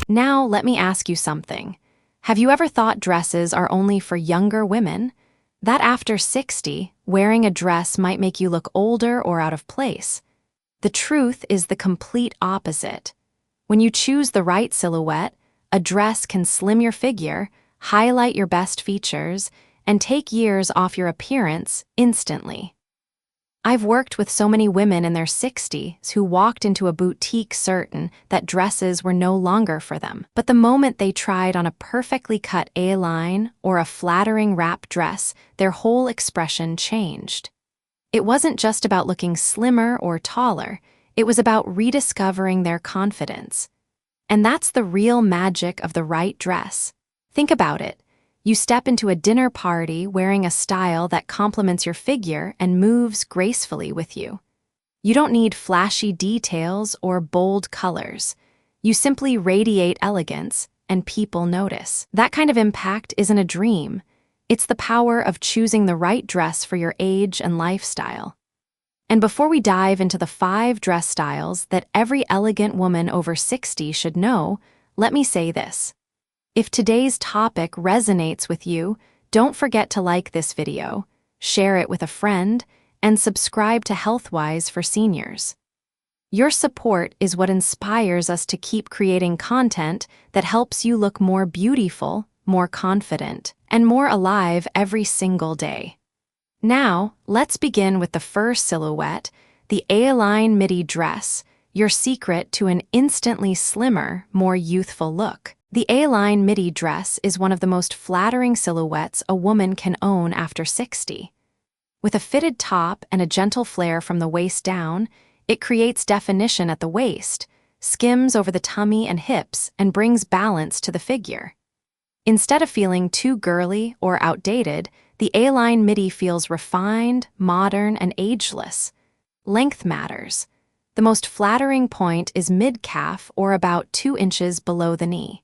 Now, let me ask you something. Have you ever thought dresses are only for younger women? That after 60, wearing a dress might make you look older or out of place. The truth is the complete opposite. When you choose the right silhouette, a dress can slim your figure, highlight your best features, and take years off your appearance instantly. I've worked with so many women in their 60s who walked into a boutique certain that dresses were no longer for them. But the moment they tried on a perfectly cut A-line or a flattering wrap dress, their whole expression changed. It wasn't just about looking slimmer or taller, it was about rediscovering their confidence. And that's the real magic of the right dress. Think about it. You step into a dinner party wearing a style that complements your figure and moves gracefully with you. You don't need flashy details or bold colors. You simply radiate elegance, and people notice. That kind of impact isn't a dream. It's the power of choosing the right dress for your age and lifestyle. And before we dive into the 5 dress styles that every elegant woman over 60 should know, let me say this. If today's topic resonates with you, don't forget to like this video, share it with a friend, and subscribe to Healthwise for seniors. Your support is what inspires us to keep creating content that helps you look more beautiful, more confident, and more alive every single day. Now, let's begin with the first silhouette, the A-line midi dress, your secret to an instantly slimmer, more youthful look. The A-line midi dress is one of the most flattering silhouettes a woman can own after 60. With a fitted top and a gentle flare from the waist down, it creates definition at the waist, skims over the tummy and hips, and brings balance to the figure. Instead of feeling too girly or outdated, the A-line midi feels refined, modern, and ageless. Length matters. The most flattering point is mid-calf or about 2 inches below the knee.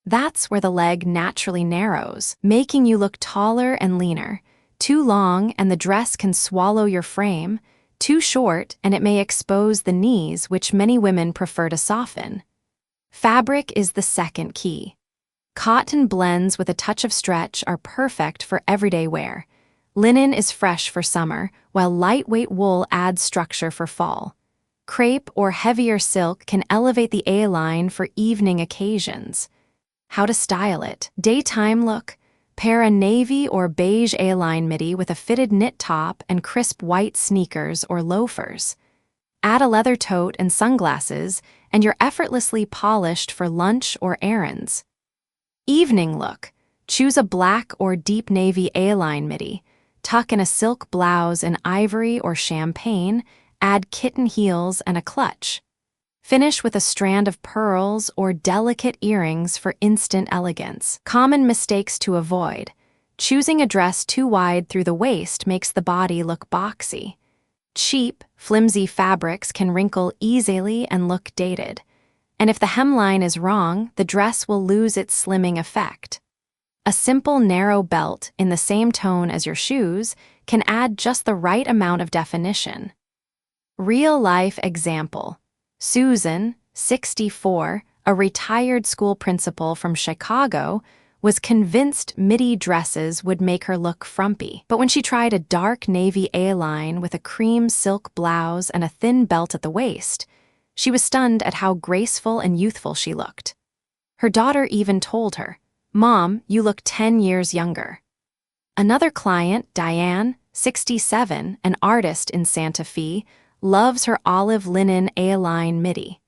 That's where the leg naturally narrows, making you look taller and leaner. Too long and the dress can swallow your frame. Too short and it may expose the knees, which many women prefer to soften. Fabric is the second key. Cotton blends with a touch of stretch are perfect for everyday wear. Linen is fresh for summer, while lightweight wool adds structure for fall. Crepe or heavier silk can elevate the A-line for evening occasions. How to style it. Daytime look. Pair a navy or beige A-line midi with a fitted knit top and crisp white sneakers or loafers. Add a leather tote and sunglasses, and you're effortlessly polished for lunch or errands. Evening look. Choose a black or deep navy A-line midi. Tuck in a silk blouse in ivory or champagne, add kitten heels and a clutch. Finish with a strand of pearls or delicate earrings for instant elegance. Common mistakes to avoid. Choosing a dress too wide through the waist makes the body look boxy. Cheap, flimsy fabrics can wrinkle easily and look dated. And if the hemline is wrong, the dress will lose its slimming effect. A simple narrow belt in the same tone as your shoes can add just the right amount of definition. Real-life example. Susan, 64, a retired school principal from Chicago, was convinced midi dresses would make her look frumpy. But when she tried a dark navy A-line with a cream silk blouse and a thin belt at the waist, she was stunned at how graceful and youthful she looked. Her daughter even told her, "Mom, you look 10 years younger." Another client, Diane, 67, an artist in Santa Fe, loves her olive linen A-line midi.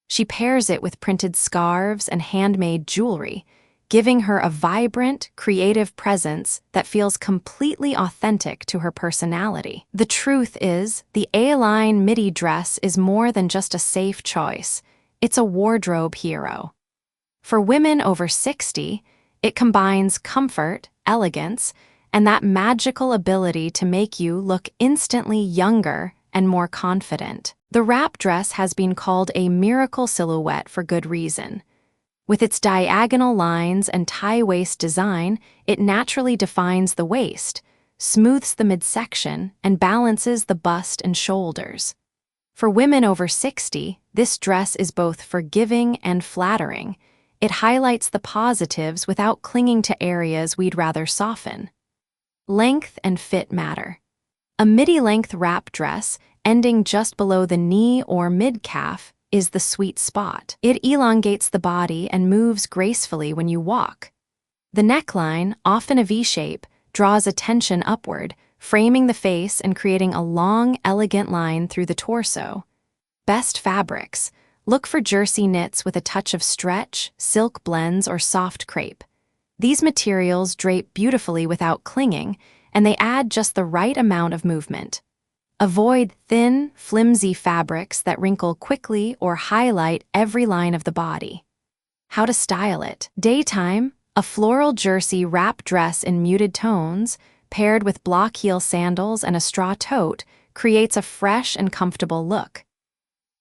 She pairs it with printed scarves and handmade jewelry, giving her a vibrant, creative presence that feels completely authentic to her personality. The truth is, the A-line midi dress is more than just a safe choice. It's a wardrobe hero. For women over 60, it combines comfort, elegance, and that magical ability to make you look instantly younger and more confident. The wrap dress has been called a miracle silhouette for good reason. With its diagonal lines and tie-waist design, it naturally defines the waist, smooths the midsection, and balances the bust and shoulders. For women over 60, this dress is both forgiving and flattering. it highlights the positives without clinging to areas we'd rather soften. Length and fit matter. A midi-length wrap dress, ending just below the knee or mid-calf, is the sweet spot. It elongates the body and moves gracefully when you walk. The neckline, often a V-shape, draws attention upward, framing the face and creating a long, elegant line through the torso. Best fabrics. Look for jersey knits with a touch of stretch, silk blends, or soft crepe. These materials drape beautifully without clinging, and they add just the right amount of movement. Avoid thin, flimsy fabrics that wrinkle quickly or highlight every line of the body. How to style it. Daytime, a floral jersey wrap dress in muted tones, paired with block heel sandals and a straw tote, creates a fresh and comfortable look.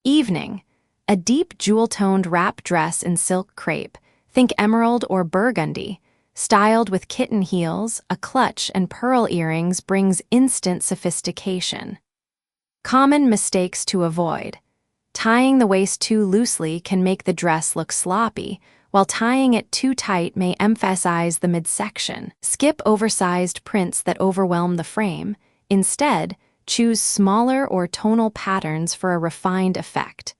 Evening, a deep jewel-toned wrap dress in silk crepe, think emerald or burgundy, styled with kitten heels, a clutch, and pearl earrings brings instant sophistication. Common mistakes to avoid. Tying the waist too loosely can make the dress look sloppy, while tying it too tight may emphasize the midsection. Skip oversized prints that overwhelm the frame. Instead, choose smaller or tonal patterns for a refined effect.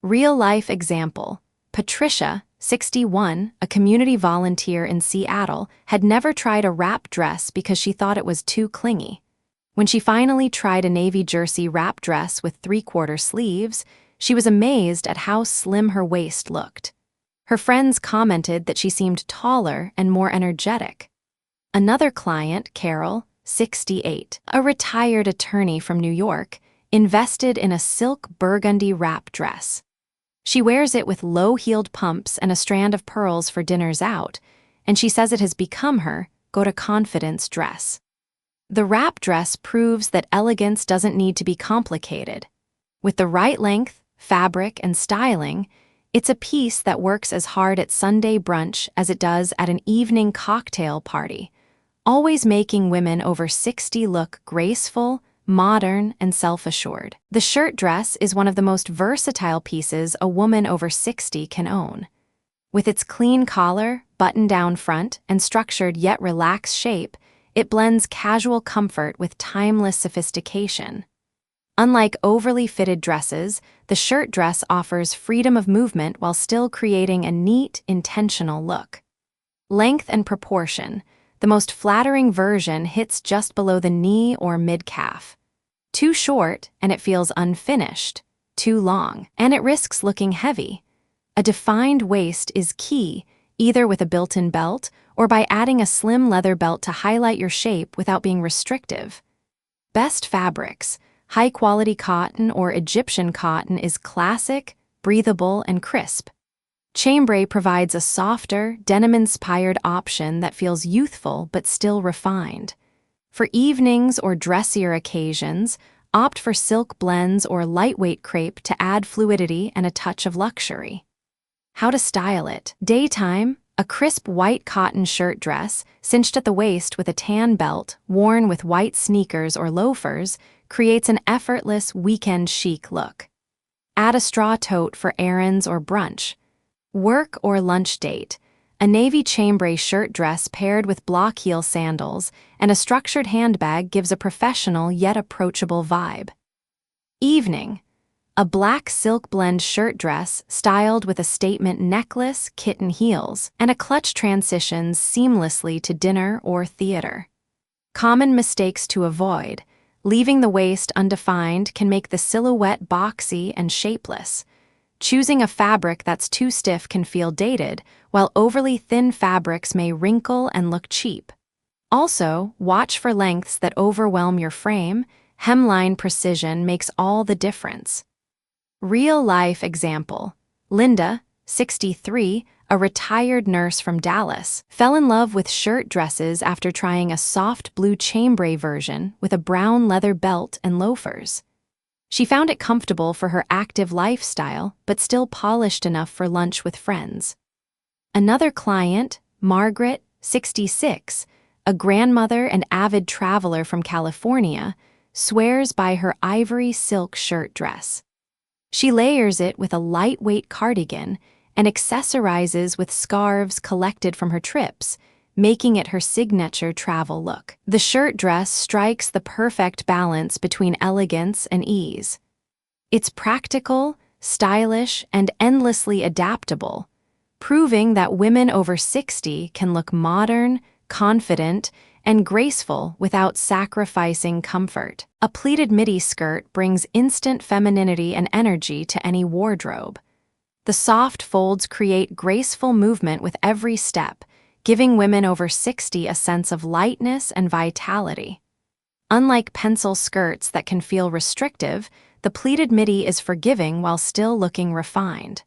Real-life example. Patricia, 61, a community volunteer in Seattle, had never tried a wrap dress because she thought it was too clingy. When she finally tried a navy jersey wrap dress with 3/4 sleeves, she was amazed at how slim her waist looked. Her friends commented that she seemed taller and more energetic. Another client, Carol, 68, a retired attorney from New York, invested in a silk burgundy wrap dress. She wears it with low-heeled pumps and a strand of pearls for dinners out, and she says it has become her go-to-confidence dress. The wrap dress proves that elegance doesn't need to be complicated. With the right length, fabric, and styling, it's a piece that works as hard at Sunday brunch as it does at an evening cocktail party, always making women over 60 look graceful, modern, and self-assured. The shirt dress is one of the most versatile pieces a woman over 60 can own. With its clean collar, button-down front, and structured yet relaxed shape, it blends casual comfort with timeless sophistication. Unlike overly fitted dresses, the shirt dress offers freedom of movement while still creating a neat, intentional look. Length and proportion. The most flattering version hits just below the knee or mid-calf. Too short, and it feels unfinished. Too long, and it risks looking heavy. A defined waist is key, either with a built-in belt or by adding a slim leather belt to highlight your shape without being restrictive. Best fabrics. High-quality cotton or Egyptian cotton is classic, breathable, and crisp. Chambray provides a softer, denim-inspired option that feels youthful but still refined. For evenings or dressier occasions, opt for silk blends or lightweight crepe to add fluidity and a touch of luxury. How to style it. Daytime, a crisp white cotton shirt dress, cinched at the waist with a tan belt, worn with white sneakers or loafers, creates an effortless weekend chic look. Add a straw tote for errands or brunch. Work or lunch date. A navy chambray shirt dress paired with block heel sandals and a structured handbag gives a professional yet approachable vibe. Evening. A black silk blend shirt dress styled with a statement necklace, kitten heels, and a clutch transitions seamlessly to dinner or theater. Common mistakes to avoid. Leaving the waist undefined can make the silhouette boxy and shapeless. Choosing a fabric that's too stiff can feel dated, while overly thin fabrics may wrinkle and look cheap. Also, watch for lengths that overwhelm your frame. Hemline precision makes all the difference. Real-life example. Linda, 63, a retired nurse from Dallas, fell in love with shirt dresses after trying a soft blue chambray version with a brown leather belt and loafers. She found it comfortable for her active lifestyle, but still polished enough for lunch with friends. Another client, Margaret, 66, a grandmother and avid traveler from California, swears by her ivory silk shirt dress. She layers it with a lightweight cardigan, and accessorizes with scarves collected from her trips, making it her signature travel look. The shirt dress strikes the perfect balance between elegance and ease. It's practical, stylish, and endlessly adaptable, proving that women over 60 can look modern, confident, and graceful without sacrificing comfort. A pleated midi skirt brings instant femininity and energy to any wardrobe. The soft folds create graceful movement with every step, giving women over 60 a sense of lightness and vitality. Unlike pencil skirts that can feel restrictive, the pleated midi is forgiving while still looking refined.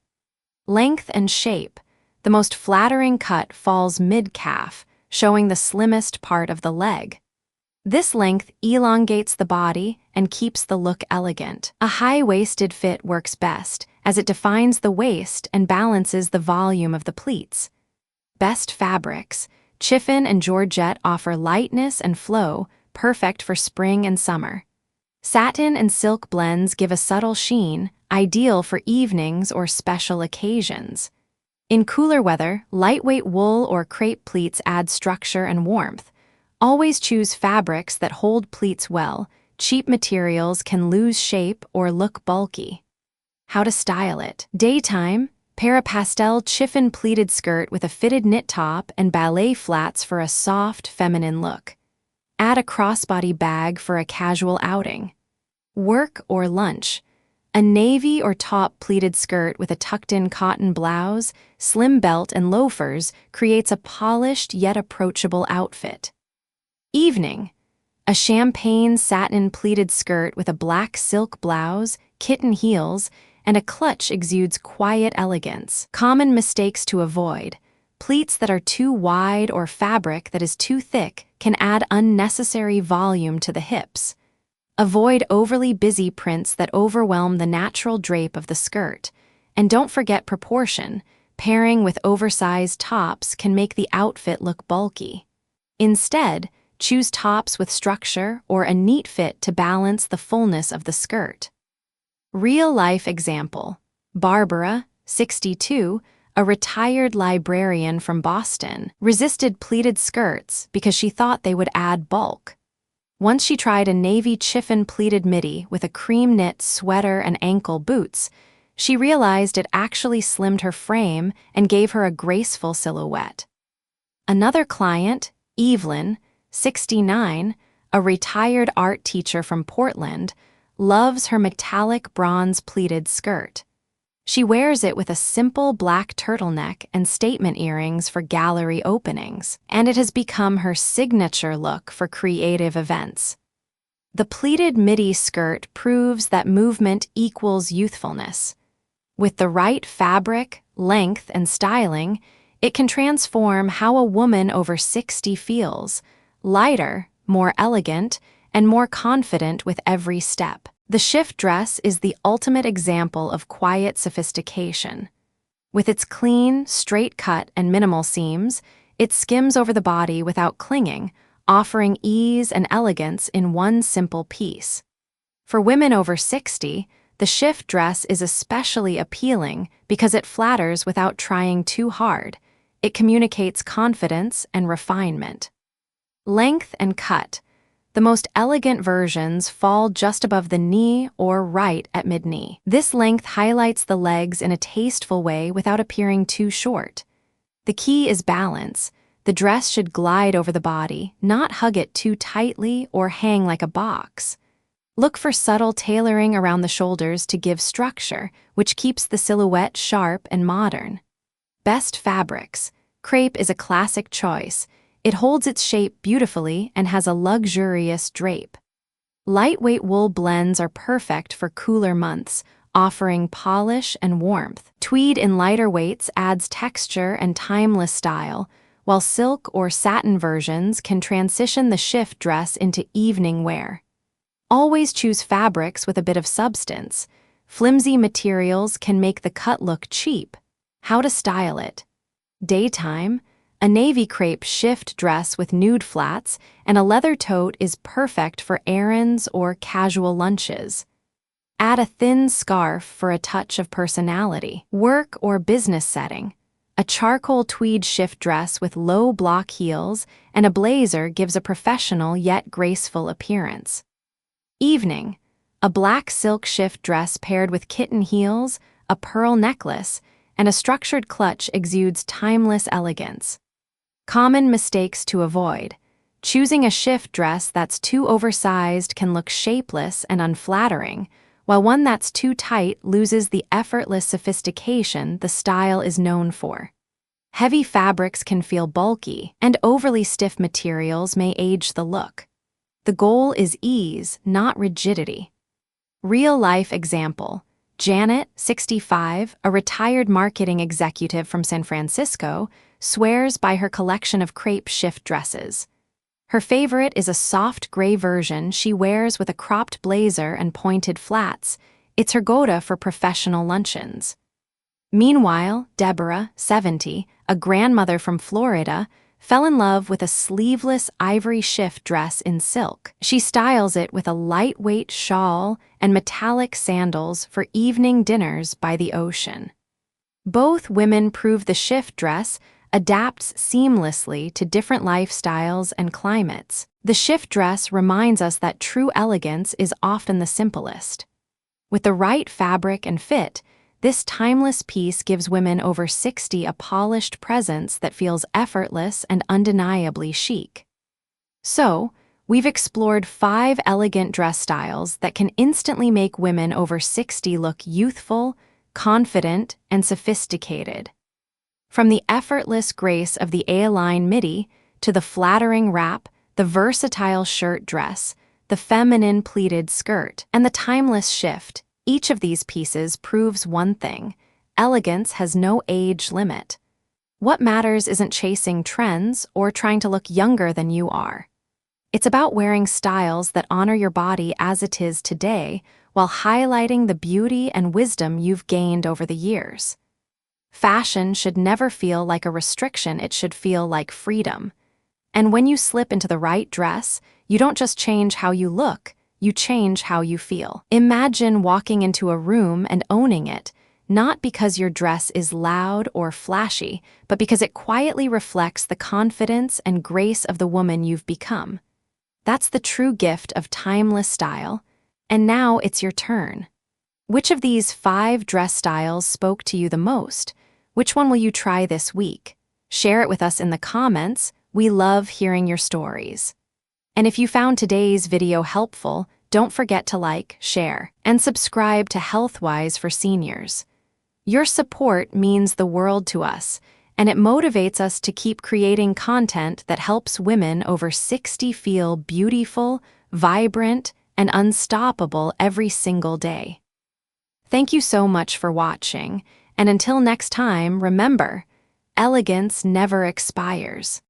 Length and shape. The most flattering cut falls mid-calf, showing the slimmest part of the leg. This length elongates the body and keeps the look elegant. A high-waisted fit works best, as it defines the waist and balances the volume of the pleats. Best fabrics. Chiffon and georgette offer lightness and flow, perfect for spring and summer. Satin and silk blends give a subtle sheen, ideal for evenings or special occasions. In cooler weather, lightweight wool or crepe pleats add structure and warmth. Always choose fabrics that hold pleats well. Cheap materials can lose shape or look bulky. How to style it. Daytime, pair a pastel chiffon pleated skirt with a fitted knit top and ballet flats for a soft, feminine look. Add a crossbody bag for a casual outing. Work or lunch. A navy or taupe pleated skirt with a tucked-in cotton blouse, slim belt, and loafers creates a polished yet approachable outfit. Evening. A champagne satin pleated skirt with a black silk blouse, kitten heels, and a clutch exudes quiet elegance. Common mistakes to avoid. Pleats that are too wide or fabric that is too thick can add unnecessary volume to the hips. Avoid overly busy prints that overwhelm the natural drape of the skirt. And don't forget proportion. Pairing with oversized tops can make the outfit look bulky. Instead, choose tops with structure or a neat fit to balance the fullness of the skirt. Real-life example. Barbara, 62, a retired librarian from Boston, resisted pleated skirts because she thought they would add bulk. Once she tried a navy chiffon pleated midi with a cream knit sweater and ankle boots, she realized it actually slimmed her frame and gave her a graceful silhouette. Another client, Evelyn, 69, a retired art teacher from Portland, loves her metallic bronze pleated skirt. She wears it with a simple black turtleneck and statement earrings for gallery openings, and it has become her signature look for creative events. The pleated midi skirt proves that movement equals youthfulness. With the right fabric, length, and styling, it can transform how a woman over 60 feels, lighter, more elegant, and more confident with every step. The shift dress is the ultimate example of quiet sophistication. With its clean, straight cut and minimal seams, it skims over the body without clinging, offering ease and elegance in one simple piece. For women over 60, the shift dress is especially appealing because it flatters without trying too hard. It communicates confidence and refinement. Length and cut. The most elegant versions fall just above the knee or right at mid-knee. This length highlights the legs in a tasteful way without appearing too short. The key is balance. The dress should glide over the body, not hug it too tightly or hang like a box. Look for subtle tailoring around the shoulders to give structure, which keeps the silhouette sharp and modern. Best fabrics. Crepe is a classic choice. It holds its shape beautifully and has a luxurious drape. Lightweight wool blends are perfect for cooler months, offering polish and warmth. Tweed in lighter weights adds texture and timeless style, while silk or satin versions can transition the shift dress into evening wear. Always choose fabrics with a bit of substance. Flimsy materials can make the cut look cheap. How to style it. Daytime. A navy crepe shift dress with nude flats and a leather tote is perfect for errands or casual lunches. Add a thin scarf for a touch of personality. Work or business setting. A charcoal tweed shift dress with low block heels and a blazer gives a professional yet graceful appearance. Evening. A black silk shift dress paired with kitten heels, a pearl necklace, and a structured clutch exudes timeless elegance. Common mistakes to avoid. Choosing a shift dress that's too oversized can look shapeless and unflattering, while one that's too tight loses the effortless sophistication the style is known for. Heavy fabrics can feel bulky, and overly stiff materials may age the look. The goal is ease, not rigidity. Real-life example. Janet, 65, a retired marketing executive from San Francisco, swears by her collection of crepe shift dresses. Her favorite is a soft gray version she wears with a cropped blazer and pointed flats. It's her go-to for professional luncheons. Meanwhile, Deborah, 70, a grandmother from Florida, fell in love with a sleeveless ivory shift dress in silk. She styles it with a lightweight shawl and metallic sandals for evening dinners by the ocean. Both women prove the shift dress adapts seamlessly to different lifestyles and climates. The shift dress reminds us that true elegance is often the simplest. With the right fabric and fit, this timeless piece gives women over 60 a polished presence that feels effortless and undeniably chic. So, we've explored 5 elegant dress styles that can instantly make women over 60 look youthful, confident, and sophisticated. From the effortless grace of the A-line midi to the flattering wrap, the versatile shirt dress, the feminine pleated skirt, and the timeless shift, each of these pieces proves one thing: elegance has no age limit. What matters isn't chasing trends or trying to look younger than you are. It's about wearing styles that honor your body as it is today while highlighting the beauty and wisdom you've gained over the years. Fashion should never feel like a restriction, it should feel like freedom. And when you slip into the right dress, you don't just change how you look, you change how you feel. Imagine walking into a room and owning it, not because your dress is loud or flashy, but because it quietly reflects the confidence and grace of the woman you've become. That's the true gift of timeless style. And now it's your turn. Which of these 5 dress styles spoke to you the most? Which one will you try this week? Share it with us in the comments. We love hearing your stories. And if you found today's video helpful, don't forget to like, share, and subscribe to Healthwise for seniors. Your support means the world to us, and it motivates us to keep creating content that helps women over 60 feel beautiful, vibrant, and unstoppable every single day. Thank you so much for watching, and until next time, remember, elegance never expires.